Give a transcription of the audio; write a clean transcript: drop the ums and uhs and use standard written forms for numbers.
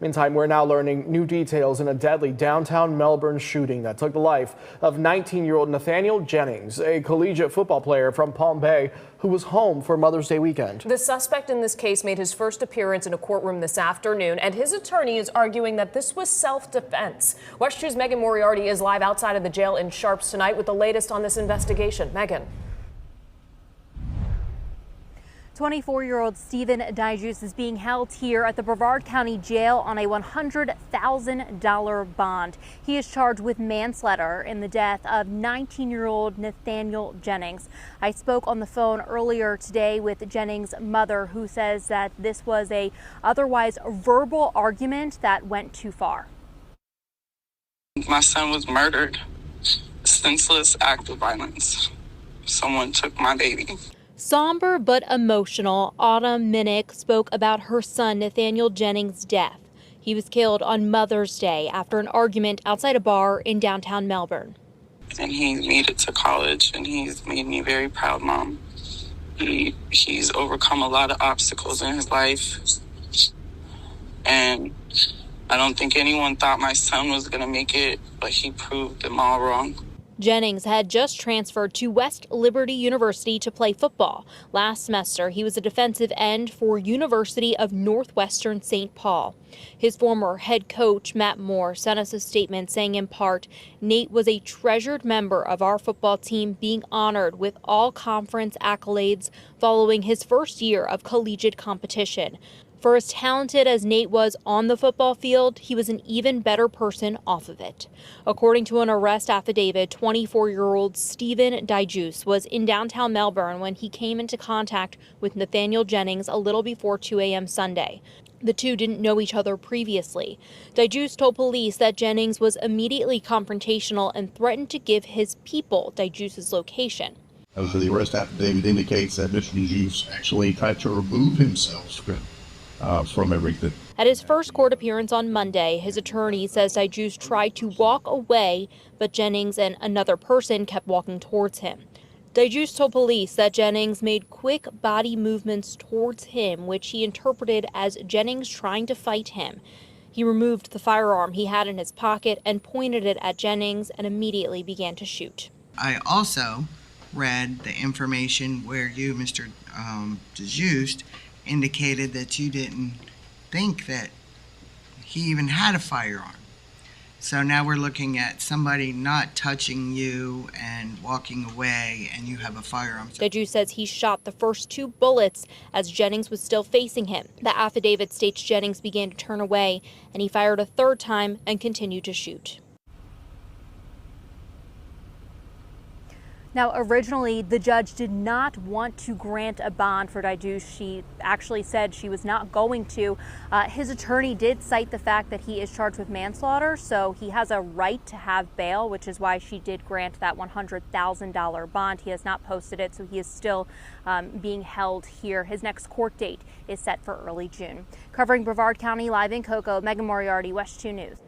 Meantime, we're now learning new details in a deadly downtown Melbourne shooting that took the life of 19-year-old Nathaniel Jennings, a collegiate football player from Palm Bay who was home for Mother's Day weekend. The suspect in this case made his first appearance in a courtroom this afternoon, and his attorney is arguing that this was self-defense. West 2's Megan Moriarty is live outside of the jail in Sharps tonight with the latest on this investigation. Megan. 24-year-old Stephen Dijous is being held here at the Brevard County Jail on a $100,000 bond. He is charged with manslaughter in the death of 19-year-old Nathaniel Jennings. I spoke on the phone earlier today with Jennings' mother, who says that this was a otherwise verbal argument that went too far. My son was murdered. Senseless act of violence. Someone took my baby. Somber but emotional, Autumn Minnick spoke about her son Nathaniel Jennings' death. He was killed on Mother's Day after an argument outside a bar in downtown Melbourne. And he made it to college, and he's made me very proud, Mom. He's overcome a lot of obstacles in his life, and I don't think anyone thought my son was going to make it, but he proved them all wrong. Jennings had just transferred to West Liberty University to play football. Last semester, he was a defensive end for University of Northwestern St. Paul. His former head coach, Matt Moore, sent us a statement saying in part, "Nate was a treasured member of our football team, being honored with all conference accolades following his first year of collegiate competition. For as talented as Nate was on the football field, he was an even better person off of it." According to an arrest affidavit, 24-year-old Stephen Dijous was in downtown Melbourne when he came into contact with Nathaniel Jennings a little before 2 a.m. Sunday. The two didn't know each other previously. Dijous told police that Jennings was immediately confrontational and threatened to give his people Dijous' location. The arrest affidavit indicates that Mr. Dijous actually tried to remove himself from everything. At his first court appearance on Monday, his attorney says Dijous tried to walk away, but Jennings and another person kept walking towards him. Dijous told police that Jennings made quick body movements towards him, which he interpreted as Jennings trying to fight him. He removed the firearm he had in his pocket and pointed it at Jennings and immediately began to shoot. I also read the information where you, Mr. Dijous, indicated that you didn't think that he even had a firearm. So now we're looking at somebody not touching you and walking away, and you have a firearm. Dijous says he shot the first 2 bullets as Jennings was still facing him. The affidavit states Jennings began to turn away, and he fired a 3rd time and continued to shoot. Now, originally, the judge did not want to grant a bond for Dijous. She actually said she was not going to. His attorney did cite the fact that he is charged with manslaughter, so he has a right to have bail, which is why she did grant that $100,000 bond. He has not posted it, so he is still being held here. His next court date is set for early June. Covering Brevard County, live in Cocoa, Megan Moriarty, West 2 News.